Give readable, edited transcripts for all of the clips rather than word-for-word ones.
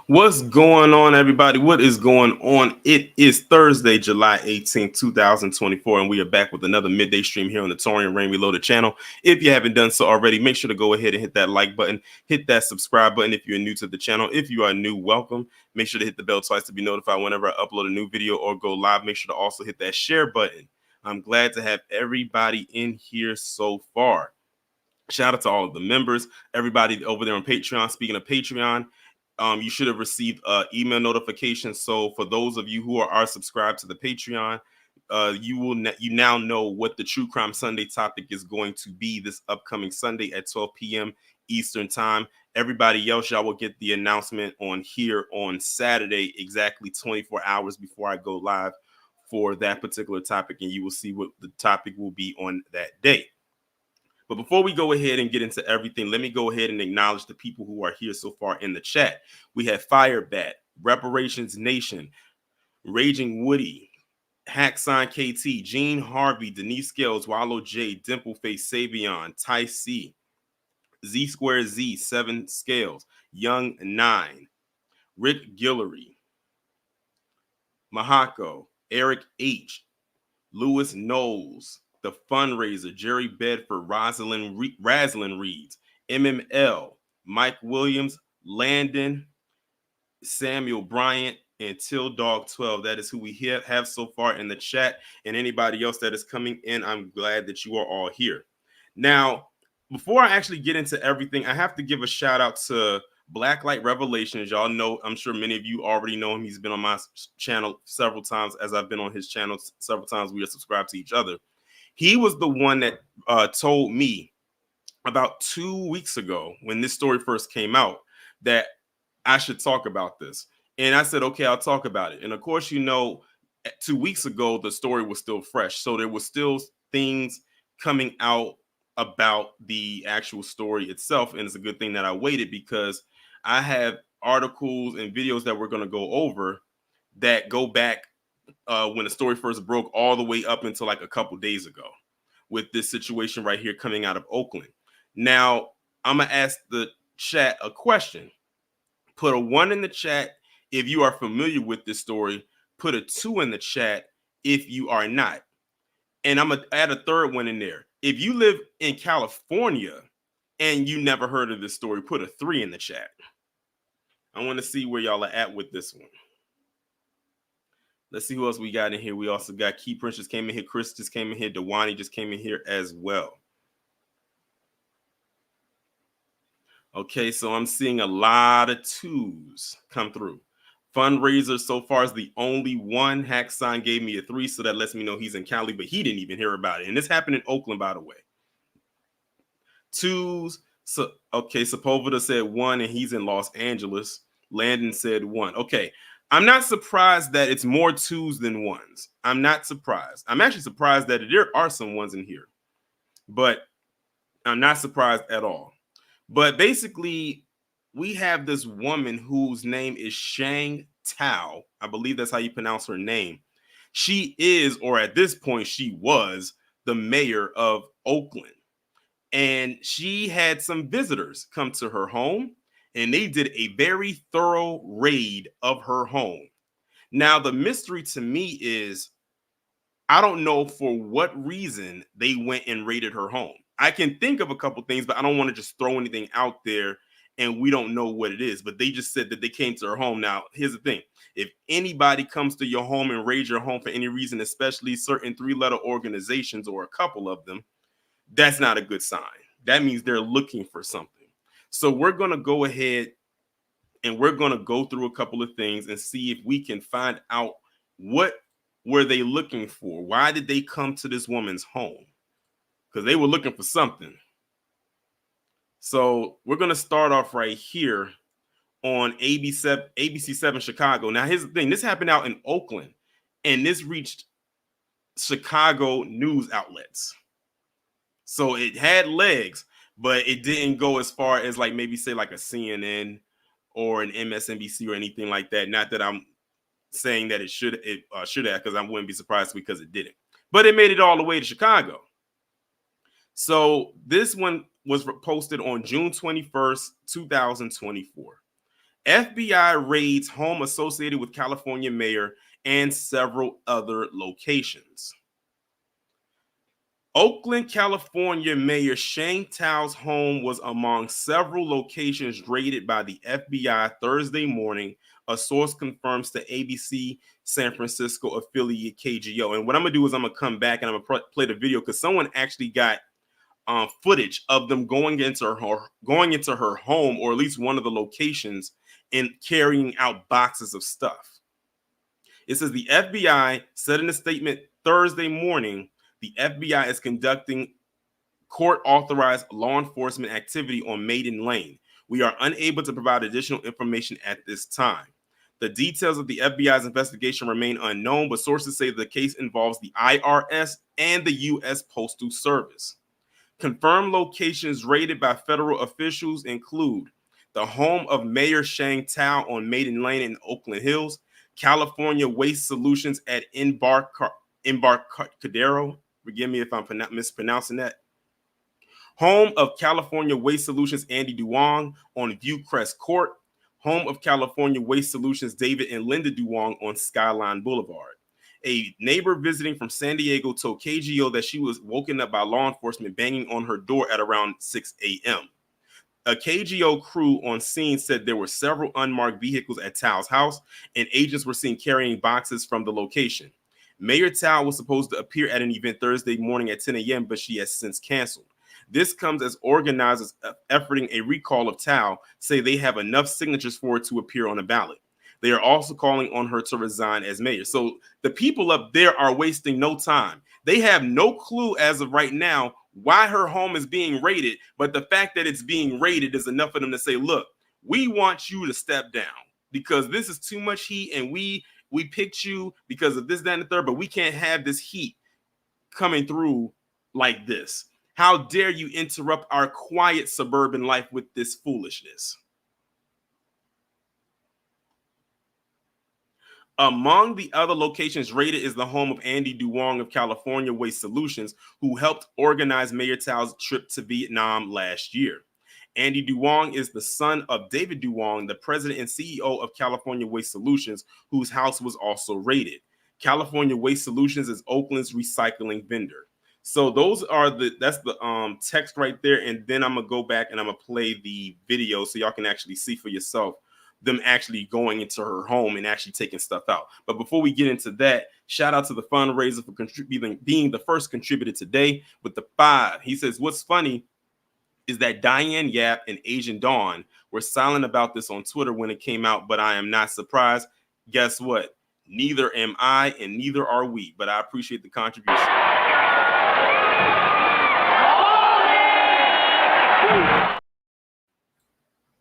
What's going on, everybody? What is going on? It is Thursday, July 18th, 2024, and we are back with another midday stream here on the Torian Rain Reloaded channel. If you haven't done so already, make sure to go ahead and hit that like button, hit that subscribe button if you're new to the channel. If you are new, welcome. Make sure to hit the bell twice to be notified whenever I upload a new video or go live. Make sure to also hit that share button. I'm glad to have everybody in here so far. Shout out to all of the members, everybody over there on Patreon. Speaking of Patreon, you should have received email notifications. So for those of you who are subscribed to the Patreon, you now know what the True Crime Sunday topic is going to be this upcoming Sunday at 12 p.m. Eastern time. Everybody else, y'all will get the announcement on here on Saturday, exactly 24 hours before I go live for that particular topic, and you will see what the topic will be on that day. But before we go ahead and get into everything, let me go ahead and acknowledge the people who are here so far in the chat. We have Firebat, Reparations Nation, Raging Woody, Hacksign KT, Gene Harvey, Denise Scales, Wallow J, Dimpleface Savion, Ty C, Z Square Z, 7 Scales, Young 9, Rick Guillory, Mahako, Eric H, Lewis Knowles, The Fundraiser, Jerry Bedford, Raslin Reeds, MML, Mike Williams, Landon, Samuel Bryant, and Till Dog 12. That is who we have so far in the chat. And anybody else that is coming in, I'm glad that you are all here. Now, before I actually get into everything, I have to give a shout out to Blacklight Revelations. Y'all know, I'm sure many of you already know him. He's been on my channel several times, as I've been on his channel several times. We are subscribed to each other. He was the one that told me about 2 weeks ago when this story first came out that I should talk about this. And I said, okay, I'll talk about it. And of course, you know, 2 weeks ago, the story was still fresh. So there was still things coming out about the actual story itself. And it's a good thing that I waited, because I have articles and videos that we're going to go over that go back when the story first broke all the way up until like a couple days ago, with this situation right here coming out of Oakland. Now, I'm going to ask the chat a question. Put a 1 in the chat if you are familiar with this story. Put a 2 in the chat if you are not. And I'm going to add a third one in there. If you live in California and you never heard of this story, put a 3 in the chat. I want to see where y'all are at with this one. Let's see who else we got in here. We also got Key Prince just came in here. Chris just came in here. Dewani just came in here as well. Okay, so I'm seeing a lot of 2s come through. Fundraiser so far is the only one. Hacksign gave me a 3, so that lets me know he's in Cali, but he didn't even hear about it. And this happened in Oakland, by the way. 2s. So okay, Sepulveda said 1, and he's in Los Angeles. Landon said 1. Okay. I'm not surprised that it's more 2s than 1s. I'm not surprised. I'm actually surprised that there are some 1s in here, but I'm not surprised at all. But basically, we have this woman whose name is Sheng Thao. I believe that's how you pronounce her name. She is, or at this point, she was the mayor of Oakland. And she had some visitors come to her home, and they did a very thorough raid of her home. Now, the mystery to me is, I don't know for what reason they went and raided her home. I can think of a couple things, but I don't want to just throw anything out there and we don't know what it is. But they just said that they came to her home. Now, here's the thing. If anybody comes to your home and raids your home for any reason, especially certain 3-letter organizations or a couple of them, that's not a good sign. That means they're looking for something. So we're going to go ahead and we're going to go through a couple of things and see if we can find out what were they looking for. Why did they come to this woman's home? Because they were looking for something. So we're going to start off right here on ABC7 Chicago. Now, here's the thing. This happened out in Oakland, and this reached Chicago news outlets. So it had legs, but it didn't go as far as like maybe say like a CNN or an MSNBC or anything like that. Not that I'm saying that it should have, because I wouldn't be surprised because it didn't. But it made it all the way to Chicago. So this one was posted on June 21st, 2024. FBI raids home associated with California mayor and several other locations. Oakland, California Mayor Sheng Thao's home was among several locations raided by the FBI Thursday morning, a source confirms to ABC San Francisco affiliate KGO. And what I'm going to do is I'm going to come back and I'm going to play the video because someone actually got footage of them going into her home, or at least one of the locations, and carrying out boxes of stuff. It says the FBI said in a statement Thursday morning, the FBI is conducting court-authorized law enforcement activity on Maiden Lane. We are unable to provide additional information at this time. The details of the FBI's investigation remain unknown, but sources say the case involves the IRS and the U.S. Postal Service. Confirmed locations raided by federal officials include the home of Mayor Sheng Thao on Maiden Lane in Oakland Hills, California Waste Solutions at Embarcadero. Forgive me if I'm mispronouncing that. Home of California Waste Solutions Andy Duong on Viewcrest Court. Home of California Waste Solutions David and Linda Duong on Skyline Boulevard. A neighbor visiting from San Diego told KGO that she was woken up by law enforcement banging on her door at around 6 a.m. A KGO crew on scene said there were several unmarked vehicles at Tao's house, and agents were seen carrying boxes from the location. Mayor Thao was supposed to appear at an event Thursday morning at 10 a.m., but she has since canceled. This comes as organizers efforting a recall of Thao say they have enough signatures for it to appear on a ballot. They are also calling on her to resign as mayor. So the people up there are wasting no time. They have no clue as of right now why her home is being raided, but the fact that it's being raided is enough for them to say, look, we want you to step down because this is too much heat, and we picked you because of this, that, and the third, but we can't have this heat coming through like this. How dare you interrupt our quiet suburban life with this foolishness? Among the other locations raided is the home of Andy Duong of California Waste Solutions, who helped organize Mayor Thao's trip to Vietnam last year. Andy Duong is the son of David Duong, the president and CEO of California Waste Solutions, whose house was also raided. California Waste Solutions is Oakland's recycling vendor. So that's the text right there, and then I'm gonna go back and I'm gonna play the video so y'all can actually see for yourself them actually going into her home and actually taking stuff out. But before we get into that, shout out to the fundraiser for being the first contributor today with the 5. He says, what's funny is that Diane Yap and Asian Dawn were silent about this on Twitter when it came out, but I am not surprised. Guess what? Neither am I, and neither are we, but I appreciate the contribution.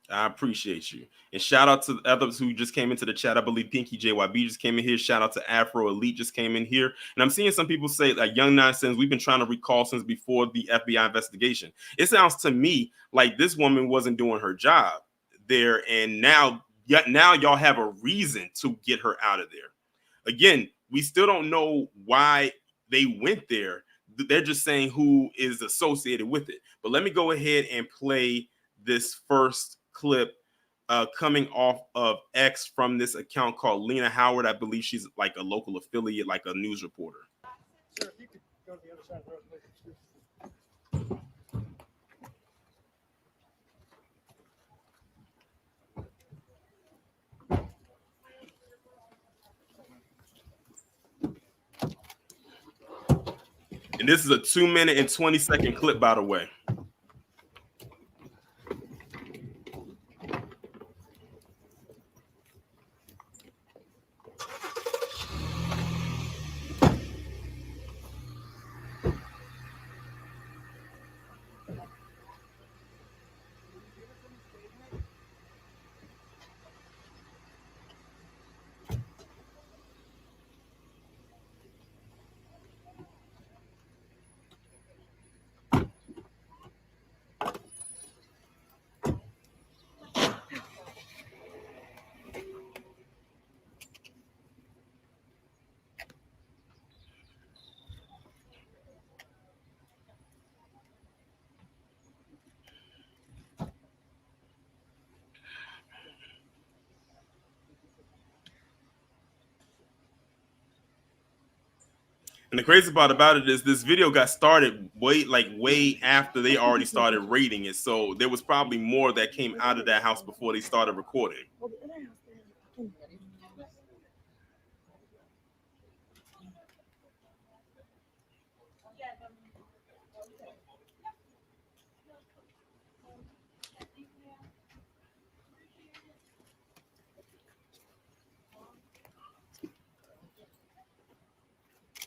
I appreciate you. And shout out to the others who just came into the chat. I believe Pinky JYB just came in here. Shout out to Afro Elite just came in here. And I'm seeing some people say like Young Nonsense, we've been trying to recall since before the FBI investigation. It sounds to me like this woman wasn't doing her job there. And now y'all have a reason to get her out of there. Again, we still don't know why they went there. They're just saying who is associated with it. But let me go ahead and play this first clip coming off of X from this account called Lena Howard. I believe she's like a local affiliate, like a news reporter. Sir, if you could go to the other side of the road. And this is a 2-minute and 20-second clip, by the way. And the crazy part about it is this video got started way after they already started rating it. So there was probably more that came out of that house before they started recording.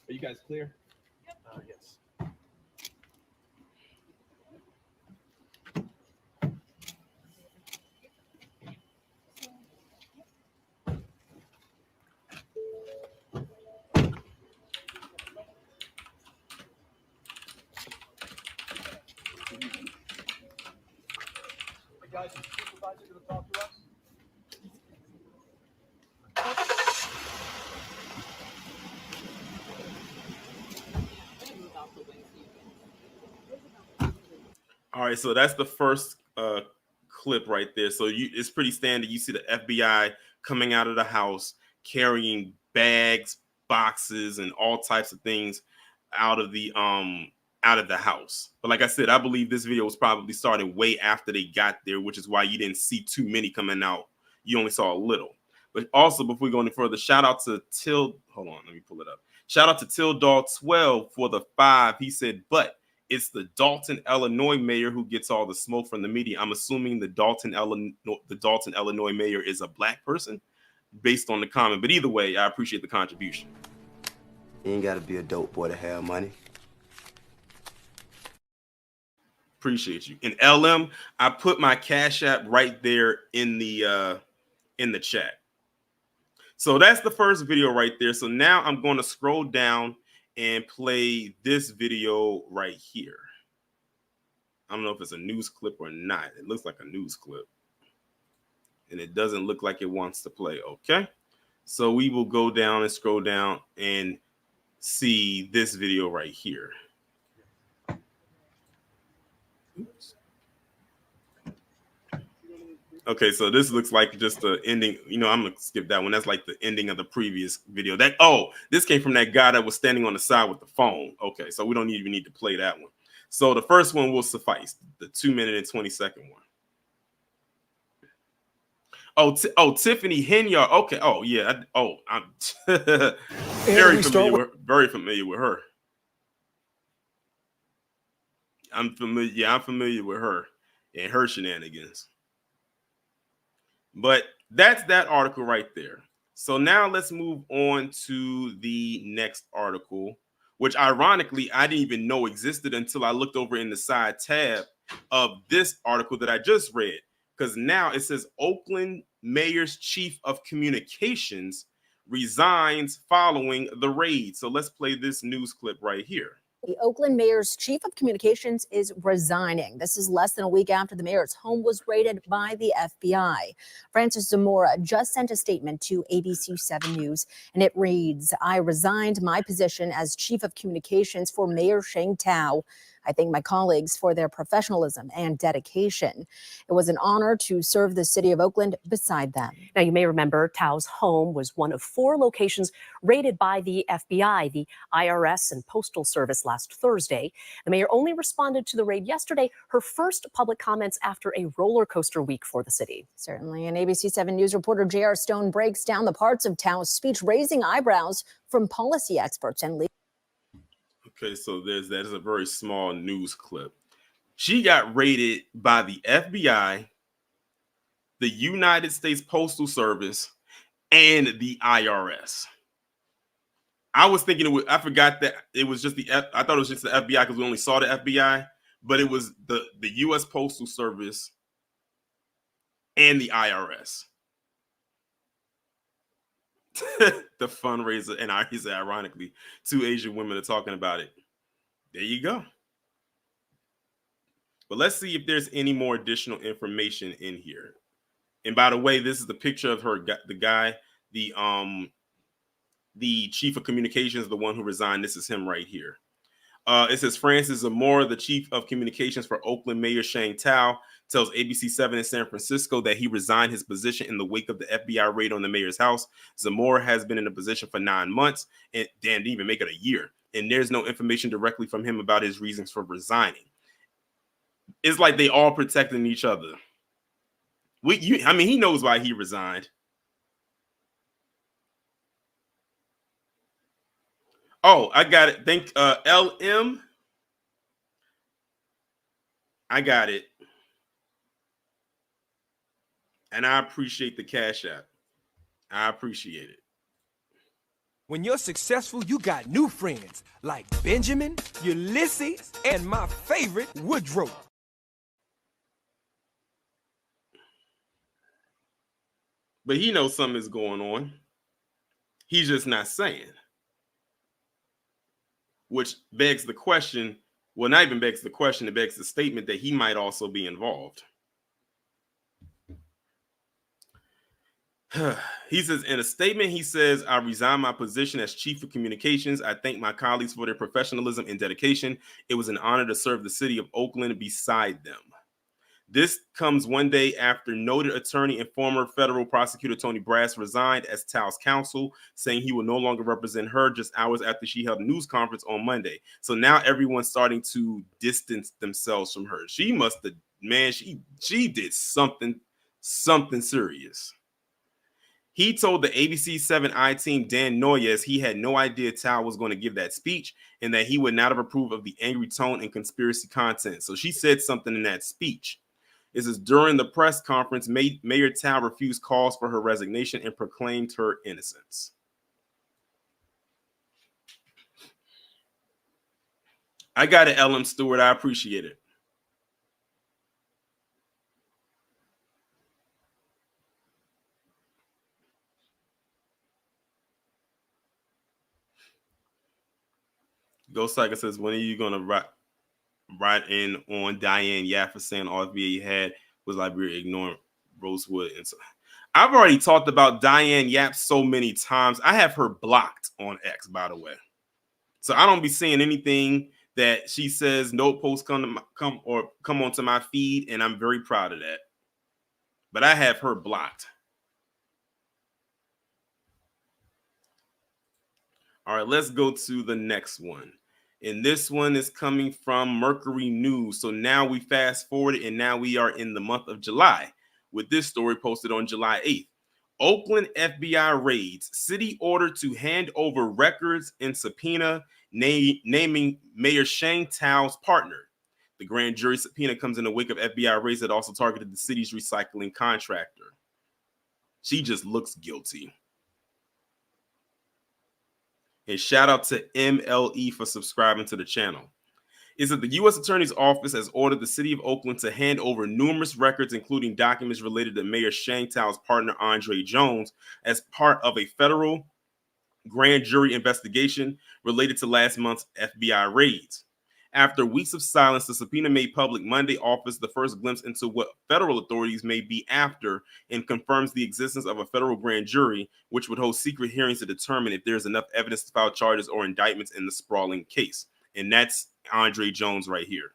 Are you guys clear? Yes. Hey guys, is the supervisor going to talk to us? All right, so that's the first clip right there. So it's pretty standard. You see the FBI coming out of the house carrying bags, boxes, and all types of things out of the house. But like I said, I believe this video was probably started way after they got there, which is why you didn't see too many coming out. You only saw a little. But also, before we go any further, shout out to Till. Hold on, let me pull it up. Shout out to Till Dog 12 for the 5. He said, but it's the Dalton, Illinois mayor who gets all the smoke from the media. I'm assuming the Dalton, Illinois mayor is a black person based on the comment. But either way, I appreciate the contribution. You ain't got to be a dope boy to have money. Appreciate you. And LM, I put my Cash App right there in the chat. So that's the first video right there. So now I'm going to scroll down and play this video right here. I don't know if it's a news clip or not. It looks like a news clip. And it doesn't look like it wants to play. Okay. So we will go down and scroll down and see this video right here. Oops. Okay, so this looks like just the ending. You know, I'm gonna skip that one. That's like the ending of the previous video. This came from that guy that was standing on the side with the phone. Okay, so we don't even need to play that one. So the first one will suffice. The 2-minute and 20-second one. Tiffany Henyard. Okay. Oh yeah. I'm very familiar with her. I'm familiar. Yeah, I'm familiar with her and her shenanigans. But that's that article right there. So now let's move on to the next article, which ironically I didn't even know existed until I looked over in the side tab of this article that I just read. Because now it says Oakland mayor's chief of communications resigns following the raid. So let's play this news clip right here. The Oakland mayor's chief of communications is resigning. This is less than a week after the mayor's home was raided by the FBI. Francis Zamora just sent a statement to ABC 7 News, and it reads, "I resigned my position as chief of communications for Mayor Sheng Thao. I thank my colleagues for their professionalism and dedication. It was an honor to serve the city of Oakland beside them." Now, you may remember Tao's home was one of 4 locations raided by the FBI, the IRS, and Postal Service last Thursday. The mayor only responded to the raid yesterday, her first public comments after a roller coaster week for the city. Certainly. And ABC 7 News reporter J.R. Stone breaks down the parts of Tao's speech raising eyebrows from policy experts and leaders. Okay, so that is a very small news clip. She got raided by the FBI, the United States Postal Service, and the IRS. I was thinking I forgot that it was just I thought it was just the FBI because we only saw the FBI, but it was the U.S. Postal Service and the IRS. The fundraiser, and I said ironically, 2 Asian women are talking about it. There you go. But let's see if there's any more additional information in here. And by the way, this is the picture of the guy, the chief of communications, the one who resigned. This is him right here. It says Francis Zamora, the chief of communications for Oakland Mayor Sheng Thao, tells ABC 7 in San Francisco that he resigned his position in the wake of the FBI raid on the mayor's house. Zamora has been in the position for 9 months and didn't even make it a year. and there's no information directly from him about his reasons for resigning. It's like they all protecting each other. I mean, he knows why he resigned. Oh, I got it. Thank LM. I got it. And I appreciate the Cash App. I appreciate it. When you're successful, you got new friends like Benjamin, Ulysses, and my favorite, Woodrow. But he knows something is going on. He's just not saying. Which begs the question, well, not even begs the question, it begs the statement that he might also be involved. He says, in a statement, he says, I resign my position as chief of communications. I thank my colleagues for their professionalism and dedication. It was an honor to serve the city of Oakland beside them. This comes one day after noted attorney and former federal prosecutor Tony Brass resigned as Thao's counsel, saying he will no longer represent her just hours after she held a news conference on Monday. So now everyone's starting to distance themselves from her. She must have, man, she did something serious. He told the ABC 7i team Dan Noyes he had no idea Thao was going to give that speech and that he would not have approved of the angry tone and conspiracy content. So she said something in that speech. This is during the press conference, Mayor Thao refused calls for her resignation and proclaimed her innocence. I got it, LM Stewart. I appreciate it. Ghost Cycle says, when are you going to write in on Diane Yaffa saying all VA had was Liberia ignoring Rosewood? And so I've already talked about Diane Yap so many times. I have her blocked on X, by the way. So I don't be seeing anything that she says. No posts come onto my feed, and I'm very proud of that. But I have her blocked. All right, let's go to the next one. And this one is coming from Mercury News. So now we fast forward, and now we are in the month of July with this story posted on July 8th. Oakland FBI raids, city order to hand over records and subpoena naming Mayor Sheng Thao's partner. The grand jury subpoena comes in the wake of FBI raids that also targeted the city's recycling contractor. She just looks guilty. And shout out to MLE for subscribing to the channel. Is that the U.S. Attorney's Office has ordered the city of Oakland to hand over numerous records, including documents related to Mayor Sheng Thao's partner, Andre Jones, as part of a federal grand jury investigation related to last month's FBI raids. After weeks of silence, the subpoena made public Monday offers the first glimpse into what federal authorities may be after and confirms the existence of a federal grand jury, which would hold secret hearings to determine if there's enough evidence to file charges or indictments in the sprawling case. And that's Andre Jones right here.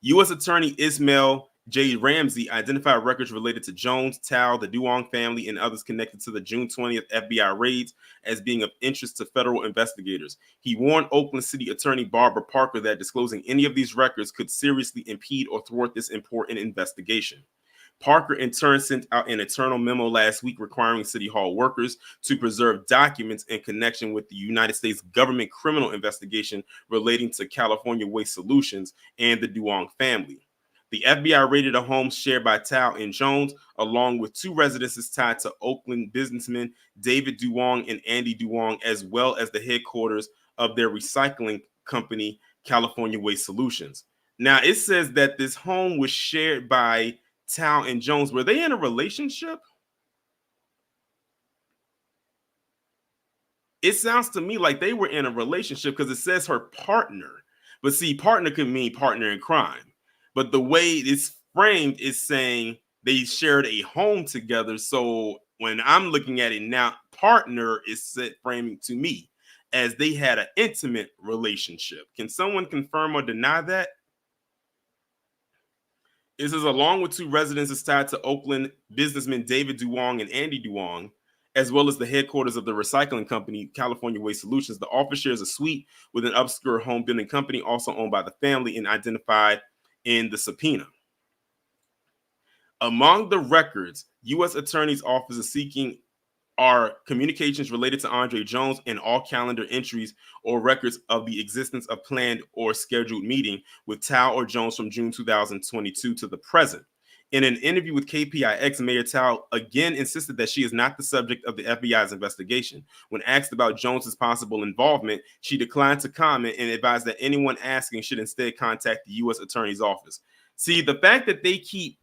U.S. Attorney Ismail J. Ramsey identified records related to Jones, Thao, the Duong family, and others connected to the June 20th FBI raids as being of interest to federal investigators. He warned Oakland City Attorney Barbara Parker that disclosing any of these records could seriously impede or thwart this important investigation. Parker, in turn, sent out an internal memo last week requiring City Hall workers to preserve documents in connection with the United States government criminal investigation relating to California Waste Solutions and the Duong family. The FBI raided a home shared by Thao and Jones, along with two residences tied to Oakland businessmen David Duong and Andy Duong, as well as the headquarters of their recycling company, California Waste Solutions. Now, it says that this home was shared by Thao and Jones. Were they in a relationship? It sounds to me like they were in a relationship because it says her partner. But see, partner could mean partner in crime. But the way it's framed is saying they shared a home together. So when I'm looking at it now, partner is framing to me as they had an intimate relationship. Can someone confirm or deny that? This is along with two residences tied to Oakland businessmen David Duong and Andy Duong, as well as the headquarters of the recycling company, California Waste Solutions. The office shares a suite with an obscure home building company also owned by the family and identified in the subpoena. Among the records, U.S. Attorney's Office is seeking are communications related to Andre Jones and all calendar entries or records of the existence of planned or scheduled meeting with Thao or Jones from June 2022 to the present. In an interview with KPIX, Mayor Thao again insisted that she is not the subject of the FBI's investigation. When asked about Jones's possible involvement, she declined to comment and advised that anyone asking should instead contact the U.S. Attorney's Office. See, the fact that they keep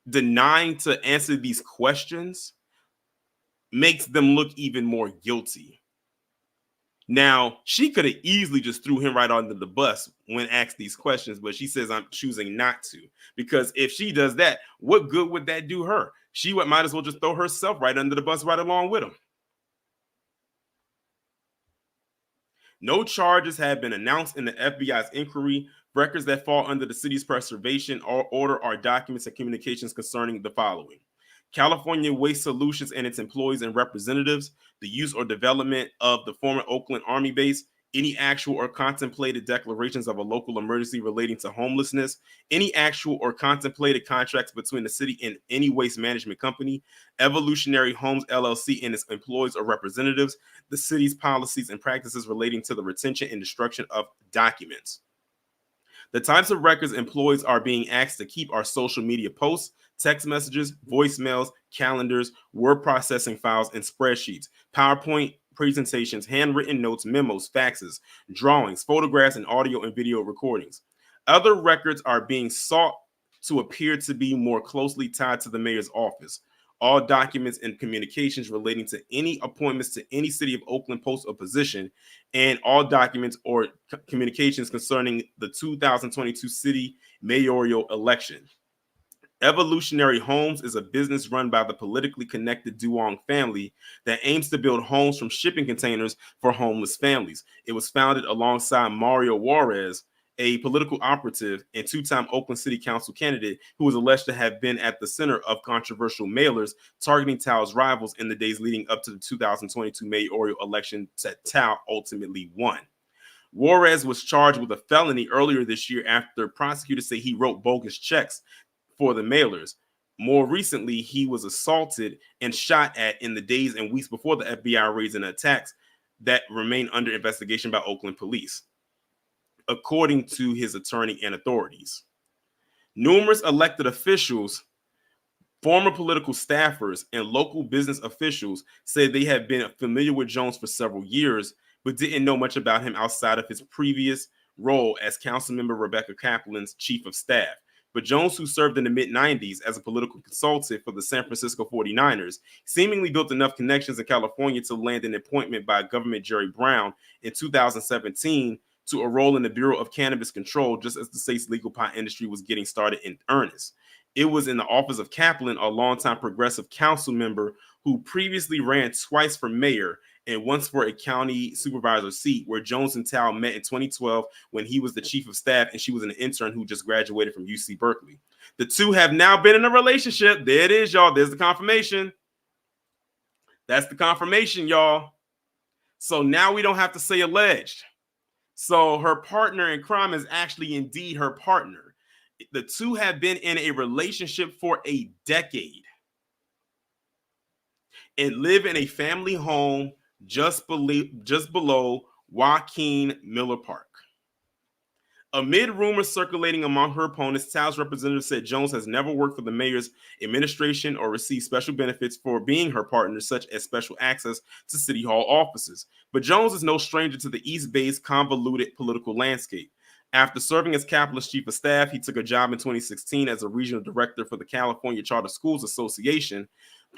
denying to answer these questions makes them look even more guilty. Now, she could have easily just threw him right under the bus when asked these questions, but she says, I'm choosing not to. Because if she does that, what good would that do her? She might as well just throw herself right under the bus right along with him. No charges have been announced in the FBI's inquiry. Records that fall under the city's preservation order are documents and communications concerning the following: California Waste Solutions and its employees and representatives, the use or development of the former Oakland Army base, any actual or contemplated declarations of a local emergency relating to homelessness, any actual or contemplated contracts between the city and any waste management company, Evolutionary Homes LLC and its employees or representatives, the city's policies and practices relating to the retention and destruction of documents. The types of records employees are being asked to keep are social media posts, text messages, voicemails, calendars, word processing files, and spreadsheets, PowerPoint presentations, handwritten notes, memos, faxes, drawings, photographs, and audio and video recordings. Other records are being sought to appear to be more closely tied to the mayor's office. All documents and communications relating to any appointments to any city of Oakland post or position, and all documents or communications concerning the 2022 city mayoral election. Evolutionary Homes is a business run by the politically connected Duong family that aims to build homes from shipping containers for homeless families. It was founded alongside Mario Juarez, a political operative and two-time Oakland City Council candidate who was alleged to have been at the center of controversial mailers targeting Thao's rivals in the days leading up to the 2022 mayoral election that Thao ultimately won. Juarez was charged with a felony earlier this year after prosecutors say he wrote bogus checks for the mailers. More recently, he was assaulted and shot at in the days and weeks before the FBI raids and attacks that remain under investigation by Oakland police, according to his attorney and authorities. Numerous elected officials, former political staffers, and local business officials say they have been familiar with Jones for several years, but didn't know much about him outside of his previous role as Councilmember Rebecca Kaplan's chief of staff. But Jones, who served in the mid-90s as a political consultant for the San Francisco 49ers, seemingly built enough connections in California to land an appointment by Governor Jerry Brown in 2017 to a role in the Bureau of Cannabis Control just as the state's legal pot industry was getting started in earnest. It was in the office of Kaplan, a longtime progressive council member who previously ran twice for mayor and once for a county supervisor seat, where Jones and Thao met in 2012 when he was the chief of staff and she was an intern who just graduated from UC Berkeley. The two have now been in a relationship. There it is, y'all. There's the confirmation. That's the confirmation, y'all. So now we don't have to say alleged. So her partner in crime is actually indeed her partner. The two have been in a relationship for a decade and live in a family home just below Joaquin Miller Park. Amid rumors circulating among her opponents, Thao's representative said Jones has never worked for the mayor's administration or received special benefits for being her partner, such as special access to city hall offices. But Jones is no stranger to the East Bay's convoluted political landscape. After serving as Kaplan's chief of staff, he took a job in 2016 as a regional director for the California Charter Schools Association,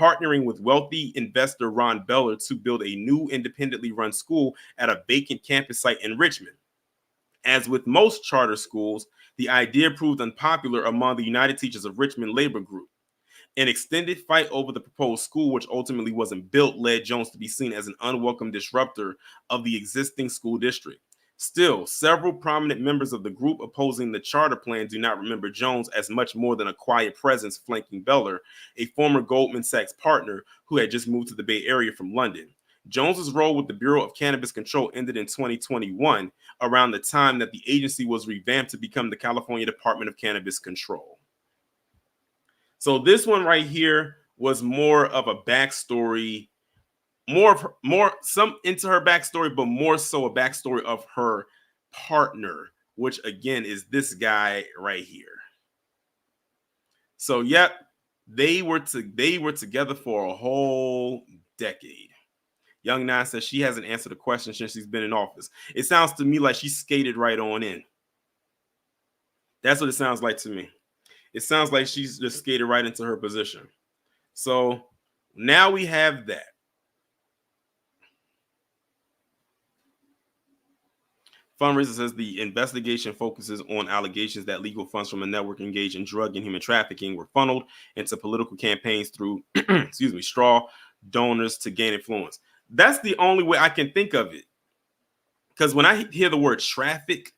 partnering with wealthy investor Ron Beller to build a new independently run school at a vacant campus site in Richmond. As with most charter schools, the idea proved unpopular among the United Teachers of Richmond labor group. An extended fight over the proposed school, which ultimately wasn't built, led Jones to be seen as an unwelcome disruptor of the existing school district. Still, several prominent members of the group opposing the charter plan do not remember Jones as much more than a quiet presence flanking Beller, a former Goldman Sachs partner who had just moved to the Bay Area from London. Jones's role with the Bureau of Cannabis Control ended in 2021, around the time that the agency was revamped to become the California Department of Cannabis Control. So this one right here was more of a backstory, more some into her backstory, but more so a backstory of her partner, which again is this guy right here. So yep, they were together for a whole decade. Young Nine says she hasn't answered a question since she's been in office. It sounds to me like she skated right on in. That's what it sounds like to me. It sounds like she's just skated right into her position. So now we have that. Fundraiser says the investigation focuses on allegations that legal funds from a network engaged in drug and human trafficking were funneled into political campaigns through, straw donors to gain influence. That's the only way I can think of it. Because when I hear the word traffic,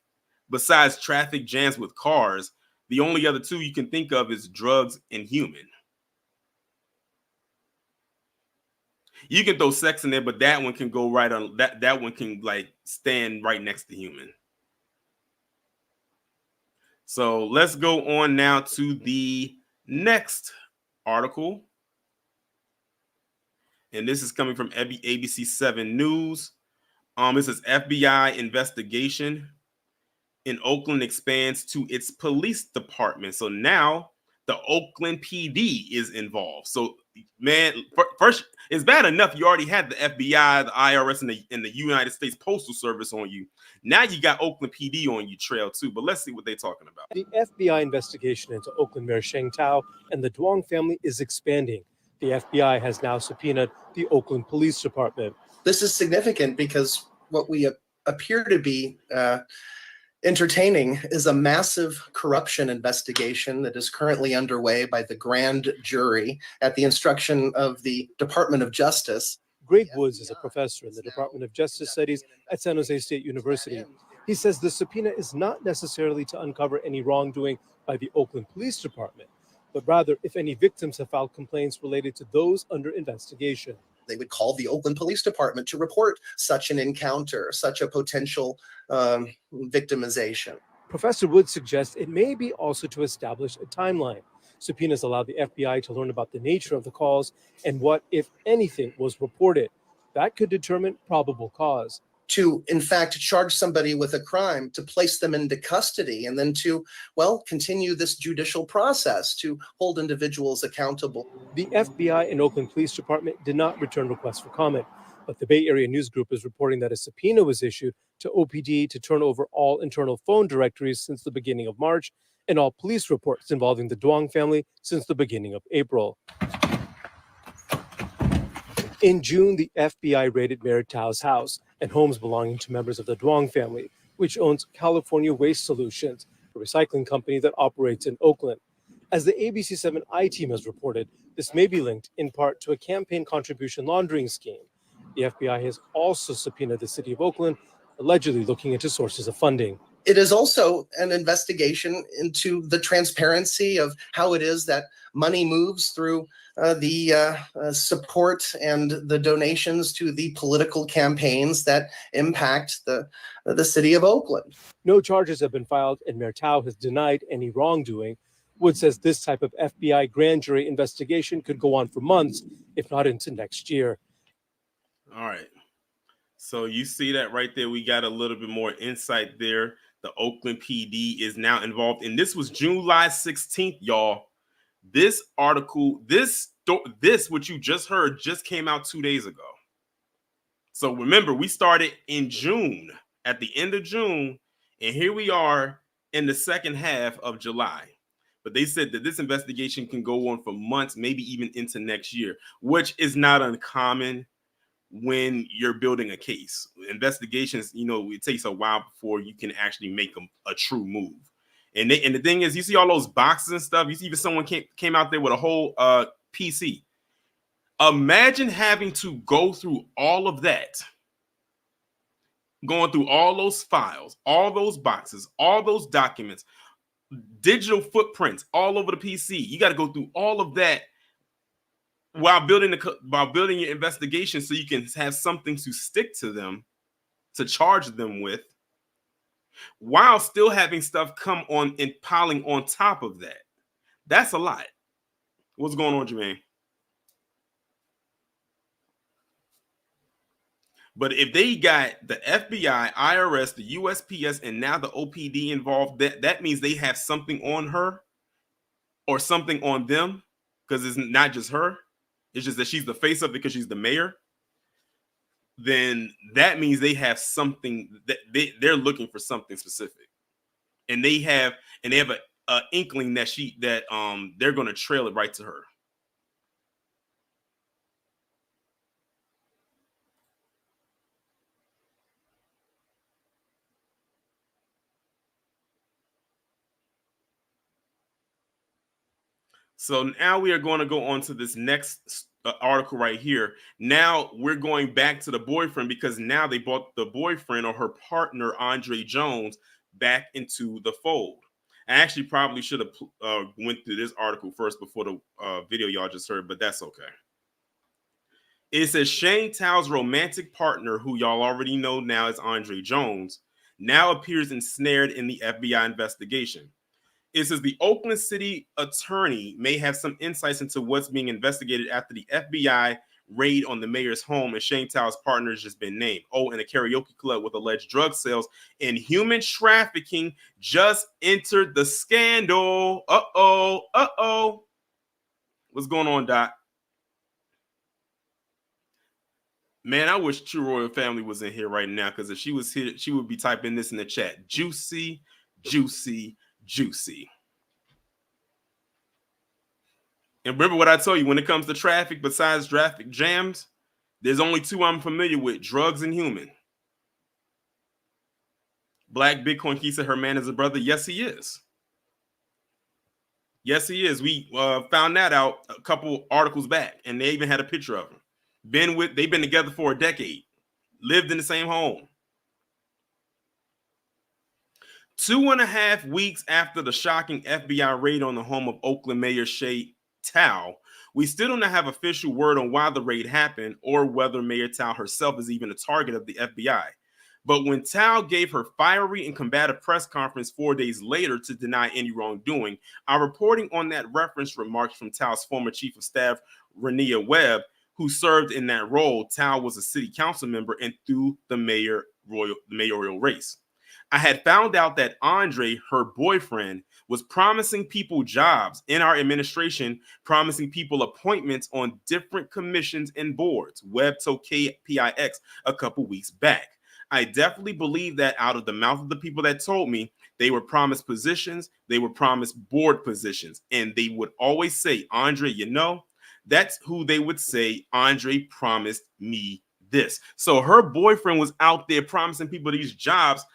besides traffic jams with cars, the only other two you can think of is drugs and human. You can throw sex in there, but that one can go right on. That one can like stand right next to human. So let's go on now to the next article. And this is coming from ABC 7 News. It says FBI investigation in Oakland expands to its police department. So now the Oakland PD is involved. So, man, first, it's bad enough you already had the FBI, the IRS, and the United States Postal Service on you. Now you got Oakland PD on you trail too. But let's see what they're talking about. The FBI investigation into Oakland Mayor Sheng Thao and the Duong family is expanding. The FBI has now subpoenaed the Oakland Police Department. This is significant because what we appear to be entertaining is a massive corruption investigation that is currently underway by the grand jury at the instruction of the Department of Justice. Greg Woods is a professor in the Department of Justice Studies at San Jose State University. He says the subpoena is not necessarily to uncover any wrongdoing by the Oakland Police Department, but rather if any victims have filed complaints related to those under investigation. They would call the Oakland Police Department to report such an encounter, such a potential victimization. Professor Woods suggests it may be also to establish a timeline. Subpoenas allow the FBI to learn about the nature of the calls and what, if anything, was reported. That could determine probable cause. To, in fact, charge somebody with a crime, to place them into custody, and then to, well, continue this judicial process to hold individuals accountable. The FBI and Oakland Police Department did not return requests for comment, but the Bay Area News Group is reporting that a subpoena was issued to OPD to turn over all internal phone directories since the beginning of March and all police reports involving the Duong family since the beginning of April. In June, the FBI raided Mayor Thao's house and homes belonging to members of the Duong family, which owns California Waste Solutions, a recycling company that operates in Oakland. As the ABC 7 I-Team has reported, this may be linked in part to a campaign contribution laundering scheme. The FBI has also subpoenaed the city of Oakland, allegedly looking into sources of funding. It is also an investigation into the transparency of how it is that money moves through the support and the donations to the political campaigns that impact the city of Oakland. No charges have been filed, and Mayor Thao has denied any wrongdoing. Wood says this type of FBI grand jury investigation could go on for months, if not into next year. All right. So you see that right there. We got a little bit more insight there. The Oakland PD is now involved. And this was July 16th, y'all. This article, this what you just heard just came out 2 days ago. So remember, we started in June, at the end of June, and here we are in the second half of July. But they said that this investigation can go on for months, maybe even into next year, which is not uncommon when you're building a case. Investigations, it takes a while before you can actually make a true move. And the thing is, you see all those boxes and stuff. You see even someone came out there with a whole PC. Imagine having to go through all of that going through all those files, all those boxes, all those documents, digital footprints all over the PC. You got to go through all of that while building your investigation, so you can have something to stick to them, to charge them with, while still having stuff come on and piling on top of that. That's a lot. What's going on, Jermaine? But if they got the FBI, IRS, the USPS, and now the OPD involved, that means they have something on her or something on them, because it's not just her. It's just that she's the face of it because she's the mayor. Then that means they have something that they're looking for, something specific, and they have a inkling that they're going to trail it right to her. So now we are going to go on to this next article right here. Now we're going back to the boyfriend, because now they brought the boyfriend, or her partner, Andre Jones, back into the fold. I actually probably should have went through this article first before the video y'all just heard, but that's okay. It says Sheng Thao's romantic partner, who y'all already know now is Andre Jones, now appears ensnared in the FBI investigation. It says the Oakland City attorney may have some insights into what's being investigated after the FBI raid on the mayor's home, and Sheng Thao's partner has just been named. Oh, and a karaoke club with alleged drug sales and human trafficking just entered the scandal. Uh-oh. What's going on, Doc? Man, I wish True Royal Family was in here right now, because if she was here, she would be typing this in the chat. Juicy, juicy, juicy. And remember what I told you, when it comes to traffic, besides traffic jams, there's only two I'm familiar with: drugs and human. Black Bitcoin Key said her man is a brother. Yes, he is. Yes, he is. We found that out a couple articles back, and they even had a picture of him. They've been together for a decade, lived in the same home. 2.5 weeks after the shocking FBI raid on the home of Oakland Mayor Sheng Thao, we still do not have official word on why the raid happened, or whether Mayor Thao herself is even a target of the FBI. But when Thao gave her fiery and combative press conference 4 days later to deny any wrongdoing, our reporting on that referenced remarks from Tao's former chief of staff, Rania Webb, who served in that role. Thao was a city council member and through the mayoral race. I had found out that Andre, her boyfriend, was promising people jobs in our administration, promising people appointments on different commissions and boards, Webb told KPIX a couple weeks back. I definitely believe that out of the mouth of the people that told me, they were promised positions, they were promised board positions, and they would always say, Andre, you know, that's who they would say, Andre promised me this. So her boyfriend was out there promising people these jobs,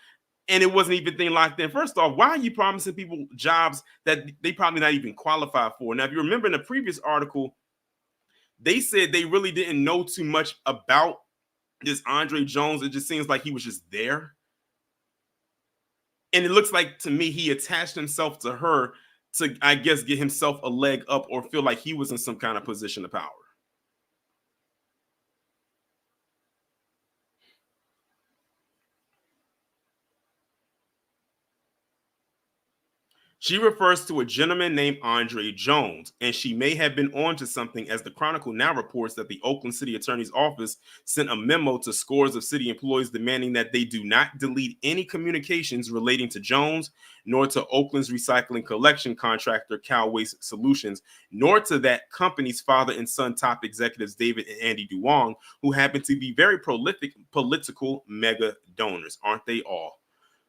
and it wasn't even thing locked in. First off, why are you promising people jobs that they probably not even qualify for? Now, if you remember in the previous article, they said they really didn't know too much about this Andre Jones. It just seems like he was just there. And it looks like, to me, he attached himself to her to, I guess, get himself a leg up or feel like he was in some kind of position of power. She refers to a gentleman named Andre Jones, and she may have been onto something, as the Chronicle now reports that the Oakland City Attorney's Office sent a memo to scores of city employees demanding that they do not delete any communications relating to Jones, nor to Oakland's recycling collection contractor, Cal Waste Solutions, nor to that company's father and son top executives, David and Andy Duong, who happen to be very prolific political mega donors. Aren't they all?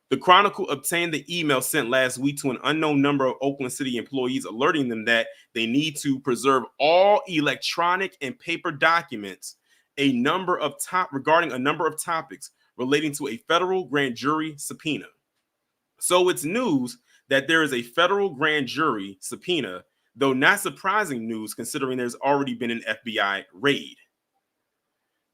The Chronicle obtained the email sent last week to an unknown number of Oakland City employees, alerting them that they need to preserve all electronic and paper documents regarding a number of topics relating to a federal grand jury subpoena. So it's news that there is a federal grand jury subpoena, though not surprising news considering there's already been an FBI raid.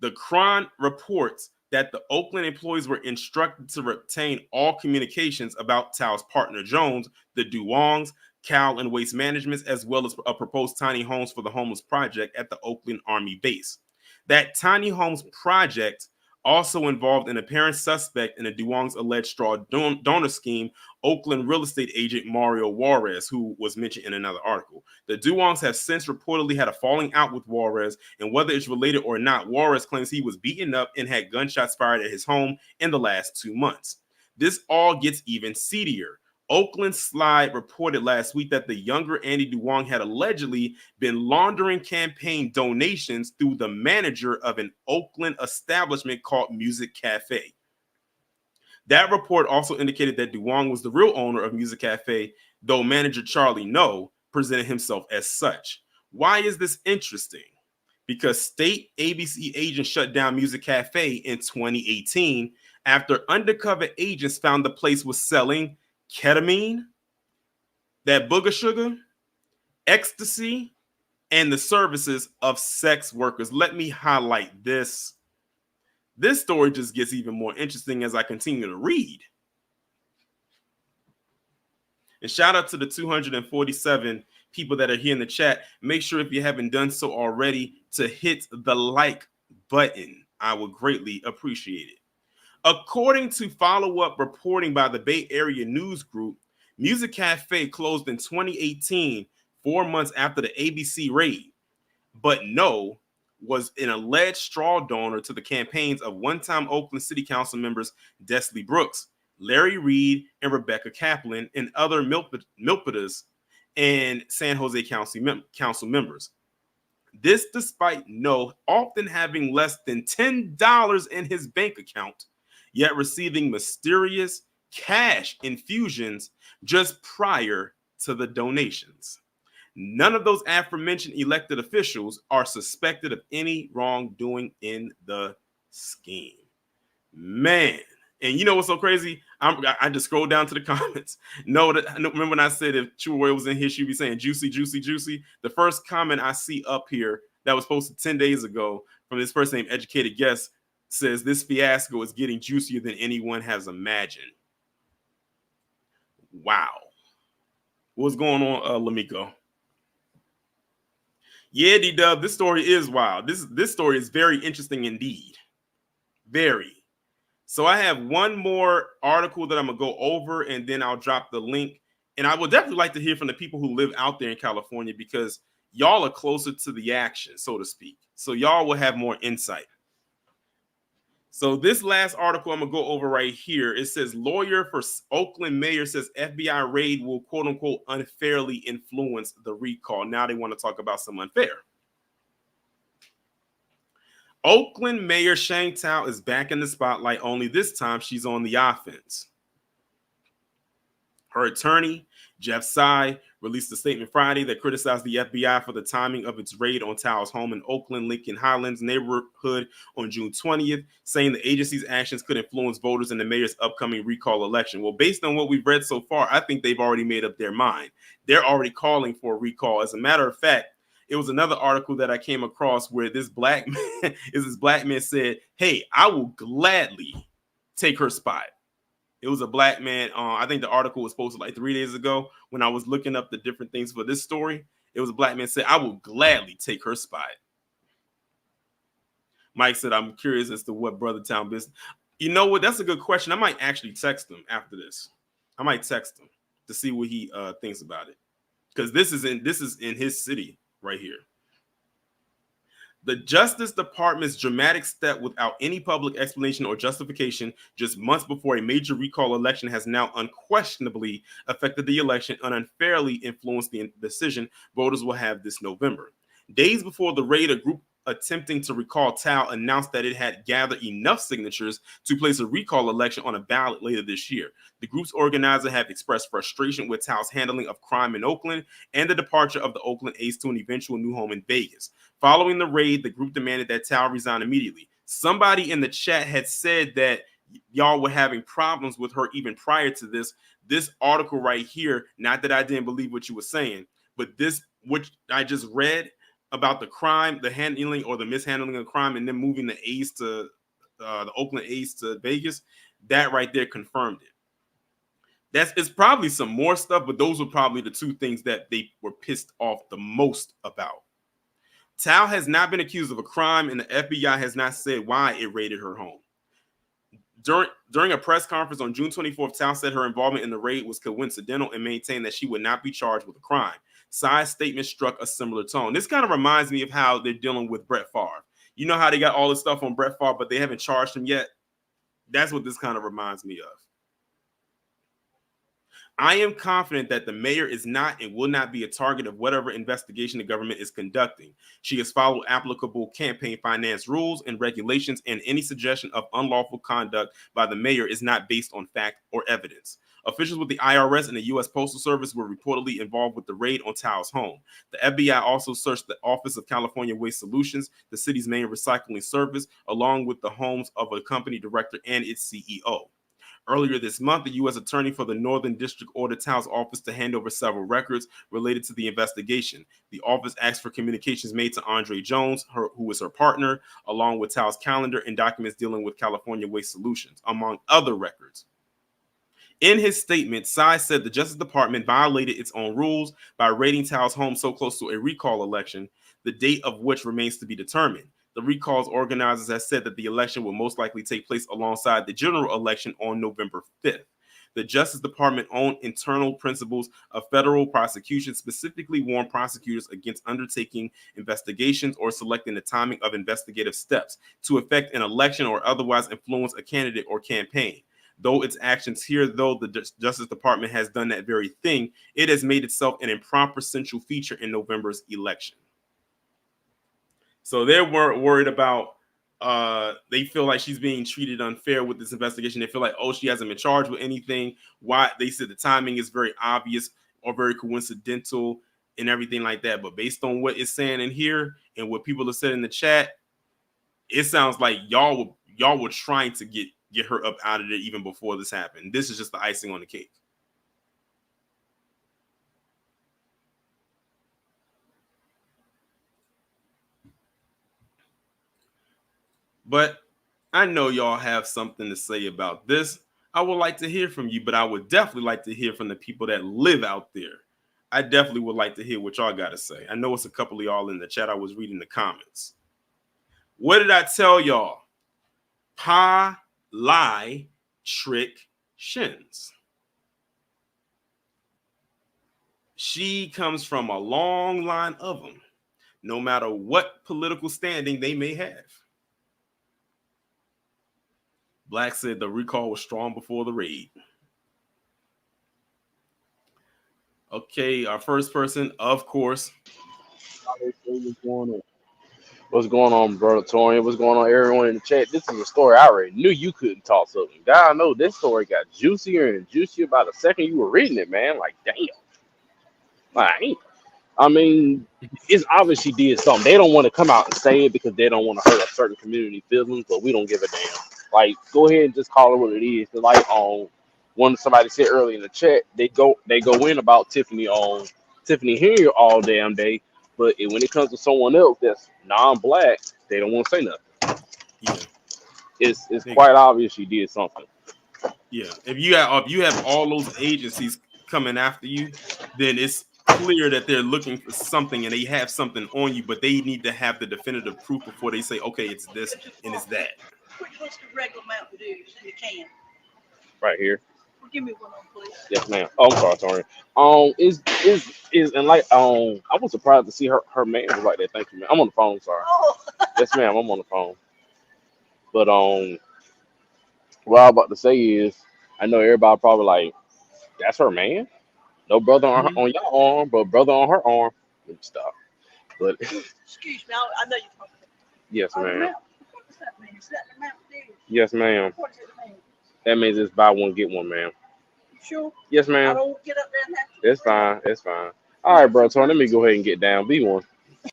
The Cron reports that the Oakland employees were instructed to retain all communications about Tao's partner Jones, the Duongs, Cal, and Waste Management, as well as a proposed tiny homes for the homeless project at the Oakland Army base. That tiny homes project also involved an apparent suspect in the Duong's alleged straw donor scheme, Oakland real estate agent Mario Juarez, who was mentioned in another article. The Duongs have since reportedly had a falling out with Juarez, and whether it's related or not, Juarez claims he was beaten up and had gunshots fired at his home in the last 2 months. This all gets even seedier. Oakland Slide reported last week that the younger Andy Duong had allegedly been laundering campaign donations through the manager of an Oakland establishment called Music Cafe. That report also indicated that Duong was the real owner of Music Cafe, though manager Charlie No presented himself as such. Why is this interesting? Because state ABC agents shut down Music Cafe in 2018 after undercover agents found the place was selling ketamine, that booger sugar, ecstasy, and the services of sex workers. Let me highlight this. This story just gets even more interesting as I continue to read. And shout out to the 247 people that are here in the chat. Make sure, if you haven't done so already, to hit the like button. I would greatly appreciate it. According to follow-up reporting by the Bay Area News Group, Music Cafe closed in 2018, 4 months after the ABC raid. But No was an alleged straw donor to the campaigns of one-time Oakland City Council members Desley Brooks, Larry Reed, and Rebecca Kaplan, and other Milpitas and San Jose Council members. This despite No often having less than $10 in his bank account, yet receiving mysterious cash infusions just prior to the donations. None of those aforementioned elected officials are suspected of any wrongdoing in the scheme. Man, and you know what's so crazy? I just scrolled down to the comments. Remember when I said if True Warrior was in here, she'd be saying juicy, juicy, juicy? The first comment I see up here that was posted 10 days ago from this person named Educated Guest says this fiasco is getting juicier than anyone has imagined. Wow. What's going on, Lamiko? Yeah, D-Dub, this story is wild. This story is very interesting indeed. Very. So I have one more article that I'm going to go over, and then I'll drop the link. And I would definitely like to hear from the people who live out there in California, because y'all are closer to the action, so to speak. So y'all will have more insight. So this last article I'm going to go over right here, it says lawyer for Oakland mayor says FBI raid will quote unquote unfairly influence the recall. Now they want to talk about some unfair. Oakland Mayor Sheng Thao is back in the spotlight, only this time she's on the offense. Her attorney, Jeff Tsai, released a statement Friday that criticized the FBI for the timing of its raid on Tao's home in Oakland Lincoln Highlands neighborhood on June 20th, saying the agency's actions could influence voters in the mayor's upcoming recall election. Well, based on what we've read so far, I think they've already made up their mind. They're already calling for a recall. As a matter of fact, it was another article that I came across where this black man said, "Hey, I will gladly take her spot." It was a black man. I think the article was posted like 3 days ago when I was looking up the different things for this story. It was a black man said, "I will gladly take her spot." Mike said, "I'm curious as to what Brother Town business." You know what? That's a good question. I might actually text him after this. I might text him to see what he thinks about it, because this is in his city right here. The Justice Department's dramatic step without any public explanation or justification just months before a major recall election has now unquestionably affected the election and unfairly influenced the decision voters will have this November. Days before the raid, a group attempting to recall Tao announced that it had gathered enough signatures to place a recall election on a ballot later this year. The group's organizers have expressed frustration with Tao's handling of crime in Oakland and the departure of the Oakland ace to an eventual new home in Vegas. Following the raid, the group demanded that Tao resign immediately. Somebody in the chat had said that y'all were having problems with her even prior to this. This article right here, not that I didn't believe what you were saying, but this, which I just read, about the crime, the handling or the mishandling of crime, and then moving the A's to the Oakland A's to Vegas, that right there confirmed it. It's probably some more stuff, but those were probably the two things that they were pissed off the most about. Thao has not been accused of a crime, and the FBI has not said why it raided her home. During a press conference on June 24th, Thao said her involvement in the raid was coincidental and maintained that she would not be charged with a crime. Tsai's statement struck a similar tone. This kind of reminds me of how they're dealing with Brett Favre. You know how they got all this stuff on Brett Favre, but they haven't charged him yet? That's what this kind of reminds me of. I am confident that the mayor is not and will not be a target of whatever investigation the government is conducting. She has followed applicable campaign finance rules and regulations, and any suggestion of unlawful conduct by the mayor is not based on fact or evidence. Officials with the IRS and the U.S. Postal Service were reportedly involved with the raid on Thao's home. The FBI also searched the Office of California Waste Solutions, the city's main recycling service, along with the homes of a company director and its CEO. Earlier this month, the U.S. Attorney for the Northern District ordered Thao's office to hand over several records related to the investigation. The office asked for communications made to Andre Jones, who was her partner, along with Thao's calendar and documents dealing with California Waste Solutions, among other records. In his statement, Tsai said the Justice Department violated its own rules by raiding Thao's home so close to a recall election, the date of which remains to be determined. The recall's organizers have said that the election will most likely take place alongside the general election on November 5th. The Justice Department's own internal principles of federal prosecution specifically warn prosecutors against undertaking investigations or selecting the timing of investigative steps to affect an election or otherwise influence a candidate or campaign. Though its actions here, though the Justice Department has done that very thing, it has made itself an improper central feature in November's election. So they weren't worried about, they feel like she's being treated unfair with this investigation. They feel like, oh, she hasn't been charged with anything. Why? They said the timing is very obvious or very coincidental and everything like that. But based on what it's saying in here and what people have said in the chat, it sounds like y'all were trying to get her up out of there even before this happened. This is just the icing on the cake. But I know y'all have something to say about this. I would like to hear from you, but I would definitely like to hear from the people that live out there. I definitely would like to hear what y'all got to say. I know it's a couple of y'all in the chat. I was reading the comments. What did I tell y'all? Pa, lie, trick, shins. She comes from a long line of them, no matter what political standing they may have. Black said the recall was strong before the raid. Okay, our first person, of course. What's going on, brother Torian? What's going on, everyone in the chat? This is a story I already knew you couldn't toss up. God, I know this story got juicier and juicier by the second you were reading it, man. Like, damn. Like, I mean, it's obviously did something. They don't want to come out and say it because they don't want to hurt a certain community feelings, but we don't give a damn. Like, go ahead and just call it what it is. Like, somebody said earlier in the chat, they go in about Tiffany here all damn day, but when it comes to someone else that's non-black, they don't want to say nothing. Yeah, it's quite obvious she did something. Yeah, if you have all those agencies coming after you, then it's clear that they're looking for something and they have something on you, but they need to have the definitive proof before they say, okay, it's this and it's that. What's the regular Mountain Dew in the can? Right here. Well, give me one of them, please. Yes, ma'am. Oh, I'm sorry. And like I was surprised to see her man was like that. Thank you, man. I'm on the phone. Sorry. Oh. Yes, ma'am. I'm on the phone. But what I'm about to say is, I know everybody probably like, that's her man. No brother on your arm, but brother on her arm. Let me stop. But Excuse me, I know you're talking. Yes, ma'am. What does that mean? Is that the Mountain Dew? Yes, ma'am. What does it mean? That means it's buy one get one, ma'am. You sure? Yes, I ma'am. don't get up there and have to. It's fine. It's fine. All right, bro. So let me go ahead and get down. Be one.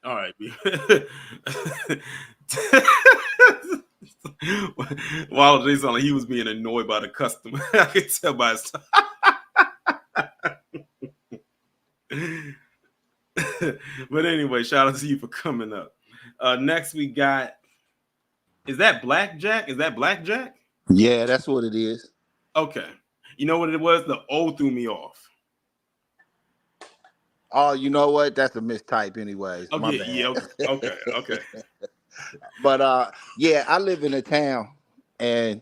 All right. While Jay sounded like he was being annoyed by the customer, I could tell by his But anyway, shout out to you for coming up. Next we got Is that blackjack? Is that blackjack? Yeah, that's what it is. Okay. You know what it was? The O threw me off. Oh, you know what? That's a mistype, anyways. My Okay. bad. Yeah. Okay. But yeah, I live in a town, and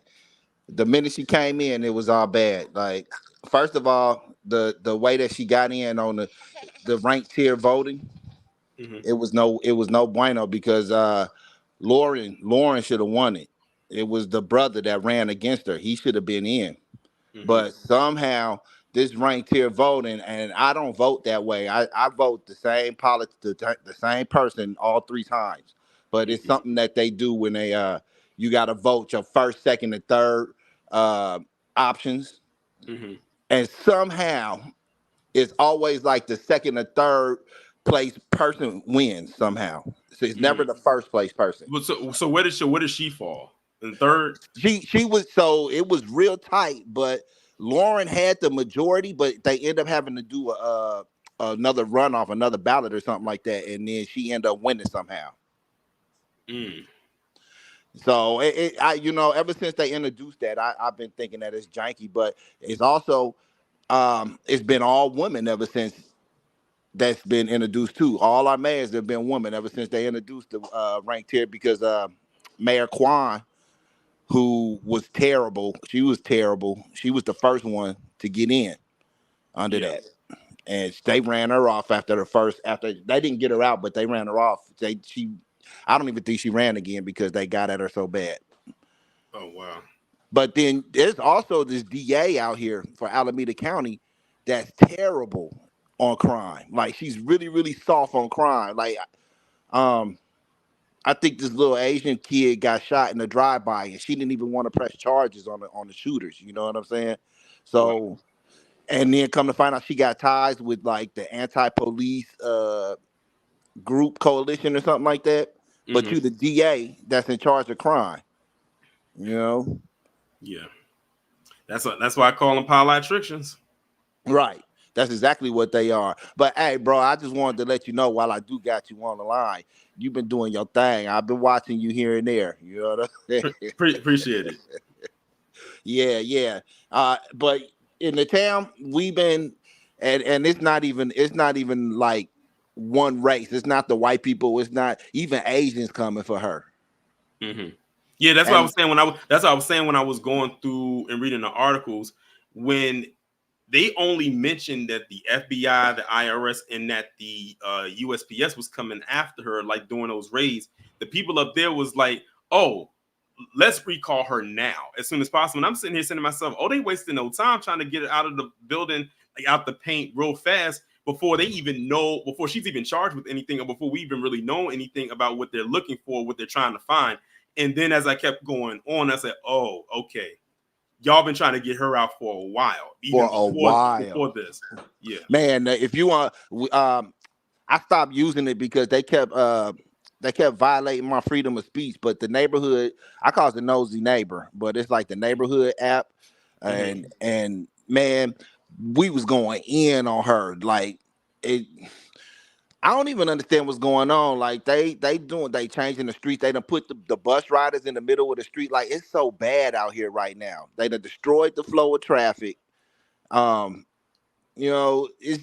the minute she came in, it was all bad. Like, first of all, the way that she got in on the ranked tier voting, Mm-hmm. it was no bueno because Lauren should have won it. It was the brother that ran against her. He should have been in. Mm-hmm. But somehow this ranked tier voting, and I don't vote that way. I vote the same the same person all three times. But it's something that they do when they you got to vote your first, second, and third options, Mm-hmm. and somehow it's always like the second or third place person wins somehow. So it's never the first place person. So where did she fall? In third? She was, so it was real tight, but Lauren had the majority, but they end up having to do another runoff, another ballot or something like that, and then she ended up winning somehow. Mm. So ever since they introduced that, I've been thinking that it's janky, but it's also it's been all women ever since that's been introduced too. All our mayors have been women ever since they introduced the ranked tier because Mayor Kwan, who was terrible. She was terrible. She was the first one to get in under that. And they ran her off after they didn't get her out, but they ran her off. I don't even think she ran again because they got at her so bad. Oh wow. But then there's also this DA out here for Alameda County that's terrible on crime. Like, she's really, really soft on crime. Like, I think this little Asian kid got shot in a drive-by, and she didn't even want to press charges on the shooters. You know what I'm saying? So, and then come to find out, she got ties with like the anti-police group coalition or something like that. But Mm-hmm. you the DA that's in charge of crime. You know? Yeah. That's why I call them politicians. Right. That's exactly what they are. But hey, bro, I just wanted to let you know while I do got you on the line, you've been doing your thing. I've been watching you here and there. You know what I'm saying? Appreciate it. Yeah. But in the town, we've been, and it's not even like one race. It's not the white people. It's not even Asians coming for her. Mm-hmm. Yeah, that's what I was saying when I was going through and reading the articles, when they only mentioned that the FBI, the IRS, and that the USPS was coming after her, like doing those raids. The people up there was like, "Oh, let's recall her now as soon as possible." And I'm sitting here saying to myself, "Oh, they wasting no time trying to get her out of the building, like out the paint, real fast before she's even charged with anything, or before we even really know anything about what they're looking for, what they're trying to find." And then as I kept going on, I said, "Oh, okay. Y'all been trying to get her out for a while, even before this." Yeah, man. If you want, I stopped using it because they kept violating my freedom of speech. But the neighborhood, I call it the nosy neighbor, but it's like the neighborhood app, and man, we was going in on her like it. I don't even understand what's going on. Like they changing the streets. They done put the bus riders in the middle of the street. Like, it's so bad out here right now. They done destroyed the flow of traffic. It's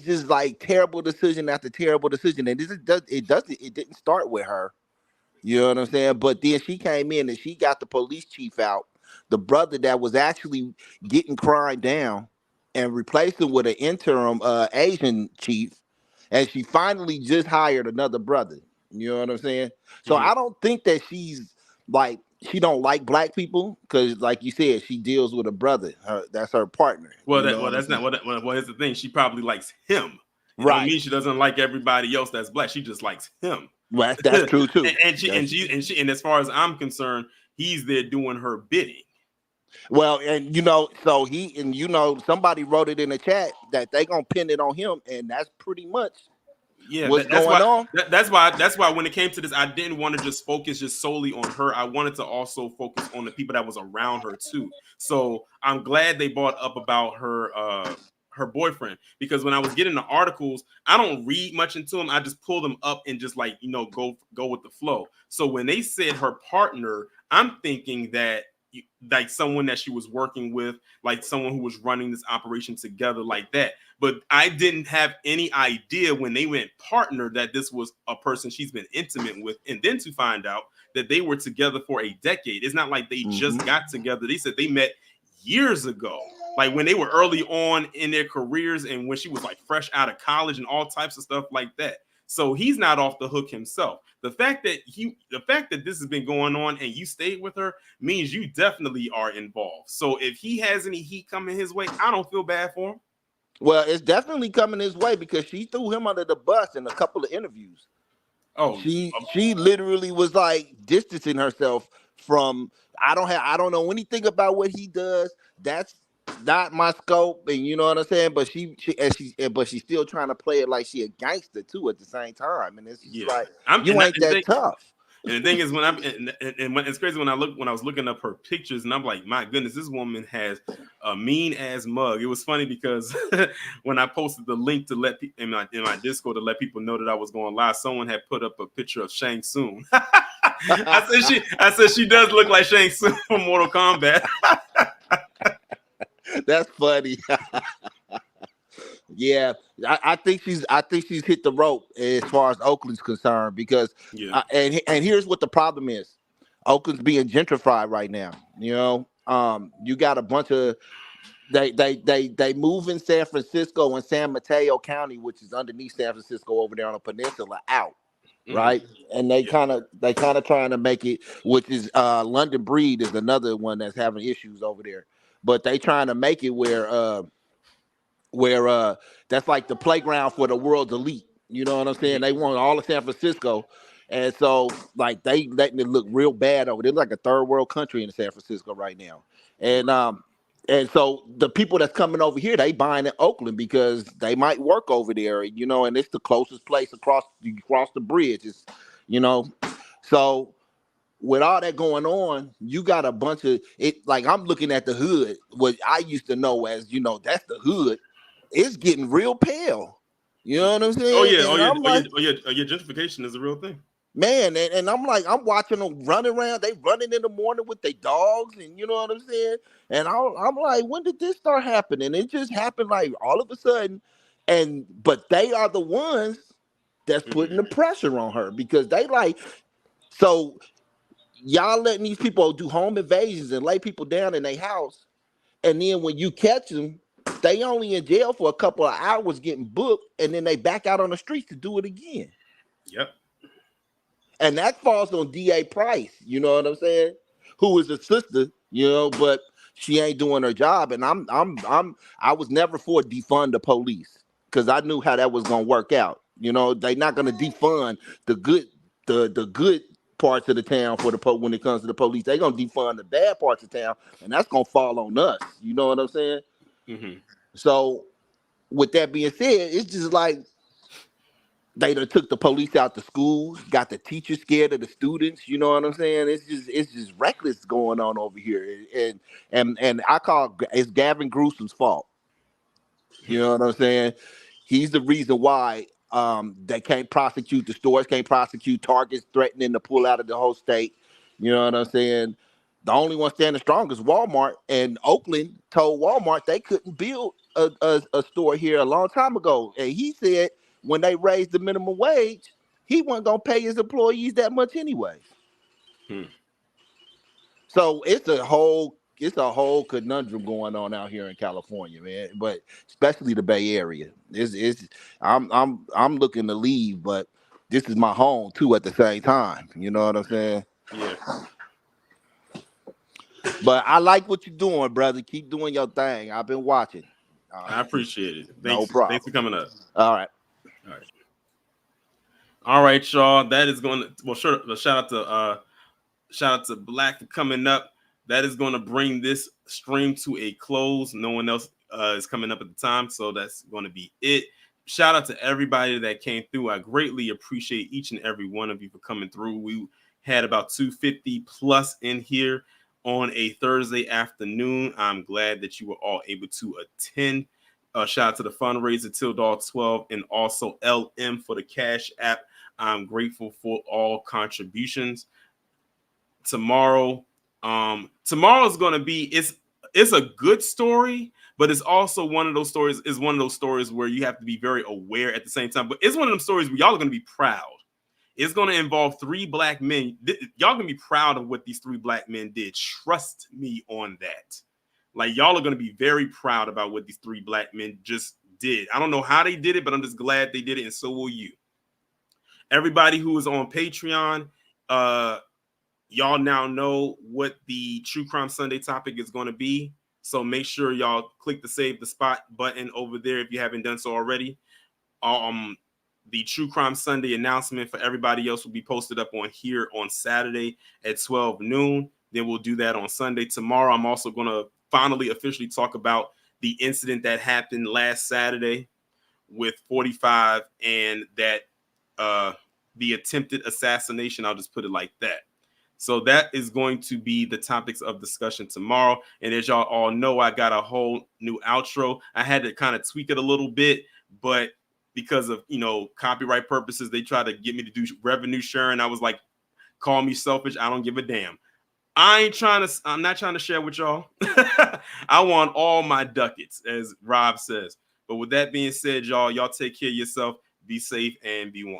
just like terrible decision after terrible decision. And it didn't start with her. You know what I'm saying? But then she came in and she got the police chief out, the brother that was actually getting crime down, and replaced him with an interim Asian chief. And she finally just hired another brother. You know what I'm saying? So I don't think that she's like, she don't like black people, because like you said, she deals with a brother. That's her partner. well, You know what I'm that's not saying? well, here's the thing. She probably likes him. It don't Right. mean she doesn't like everybody else that's black. She just likes him. Well, that's true too. and as far as I'm concerned, he's there doing her bidding. Well, and so somebody wrote it in the chat that they gonna pin it on him, and that's pretty much what's going on. That's why when it came to this, I didn't want to just focus just solely on her. I wanted to also focus on the people that was around her too. So I'm glad they brought up about her her boyfriend, because when I was getting the articles, I don't read much into them. I just pull them up and just like, go with the flow. So when they said her partner, I'm thinking that like someone that she was working with, like someone who was running this operation together like that. But I didn't have any idea when they went partner that this was a person she's been intimate with. And then to find out that they were together for a decade. It's not like they just got together. They said they met years ago, like when they were early on in their careers and when she was like fresh out of college and all types of stuff like that. So he's not off the hook himself. The fact that this has been going on and you stayed with her means you definitely are involved. So if he has any heat coming his way, I don't feel bad for him. Well, it's definitely coming his way because she threw him under the bus in a couple of interviews. Oh, she literally was like distancing herself from. I don't know anything about what he does. That's not my scope, and you know what I'm saying. But she's still trying to play it like she a gangster too at the same time, and it's just like you ain't that tough. And the thing is, when it's crazy when I was looking up her pictures, and I'm like, my goodness, this woman has a mean ass mug. It was funny because when I posted the link to let people in my Discord to let people know that I was going live, someone had put up a picture of Shang Tsung. I said she does look like Shang Tsung from Mortal Kombat. That's funny. Yeah, I think she's hit the rope as far as Oakland's concerned because and here's what the problem is. Oakland's being gentrified right now. You know, you got a bunch of they move in San Francisco and San Mateo County, which is underneath San Francisco over there on the peninsula, out. Right, and they kind of trying to make it, which is London Breed is another one that's having issues over there, but they trying to make it where that's like the playground for the world's elite. You know what I'm saying? They want all of San Francisco, and so like they letting it look real bad over there. They're like a third world country in San Francisco right now, and so the people that's coming over here, they buying in Oakland because they might work over there, you know, and it's the closest place across the bridge. It's, you know, so with all that going on, you got a bunch of it. Like I'm looking at the hood, what I used to know as, you know, that's the hood. It's getting real pale. You know what I'm saying? Your gentrification is a real thing. Man, and I'm like, I'm watching them run around. They running in the morning with their dogs, and you know what I'm saying? And I'm like, when did this start happening? It just happened like all of a sudden. But they are the ones that's putting the pressure on her because they like, so y'all letting these people do home invasions and lay people down in their house. And then when you catch them, they only in jail for a couple of hours getting booked, and then they back out on the streets to do it again. Yep. And that falls on D.A. Price, you know what I'm saying? Who is a sister, you know, but she ain't doing her job. And I was never for defund the police because I knew how that was gonna work out. You know, they're not gonna defund the good parts of the town for when it comes to the police. They're gonna defund the bad parts of town, and that's gonna fall on us. You know what I'm saying? Mm-hmm. So with that being said, it's just like they done took the police out the schools, got the teachers scared of the students. You know what I'm saying? It's just reckless going on over here, and I call it's Gavin Gruesom's fault. You know what I'm saying? He's the reason why they can't prosecute the stores, can't prosecute Targets threatening to pull out of the whole state. You know what I'm saying? The only one standing strong is Walmart, and Oakland told Walmart they couldn't build a store here a long time ago. And he said when they raised the minimum wage, he wasn't gonna pay his employees that much anyway. So it's a whole conundrum going on out here in California, man. But especially the Bay Area. I'm looking to leave, but this is my home too at the same time. You know what I'm saying? Yeah. But I like what you're doing, brother. Keep doing your thing. I've been watching. I appreciate it. No problem. Thanks for coming up. All right. All right, y'all. That is going to shout out to Black for coming up. That is going to bring this stream to a close. No one else is coming up at the time, so that's going to be it. Shout out to everybody that came through. I greatly appreciate each and every one of you for coming through. We had about 250 plus in here on a Thursday afternoon. I'm glad that you were all able to attend Shout out to the fundraiser, Tildog12, and also LM for the Cash App. I'm grateful for all contributions. Tomorrow, tomorrow's gonna be it's a good story, but it's also one of those stories where you have to be very aware at the same time. But it's one of them stories where y'all are gonna be proud. It's gonna involve 3 black men. Y'all gonna be proud of what these 3 black men did. Trust me on that. Like, y'all are gonna be very proud about what these 3 black men just did. I don't know how they did it, but I'm just glad they did it, and so will you. Everybody who is on Patreon, y'all now know what the True Crime Sunday topic is going to be. So make sure y'all click the Save the Spot button over there if you haven't done so already. The True Crime Sunday announcement for everybody else will be posted up on here on Saturday at 12 noon. Then we'll do that on Sunday. Tomorrow, I'm also going to finally officially talk about the incident that happened last Saturday with 45 and that the attempted assassination. I'll just put it like that. So that is going to be the topics of discussion tomorrow. And as y'all all know, I got a whole new outro. I had to kind of tweak it a little bit, but because of, copyright purposes, they tried to get me to do revenue sharing. I was like, call me selfish. I don't give a damn. I'm not trying to share with y'all. I want all my ducats, as Rob says. But with that being said, y'all take care of yourself, be safe, and be one.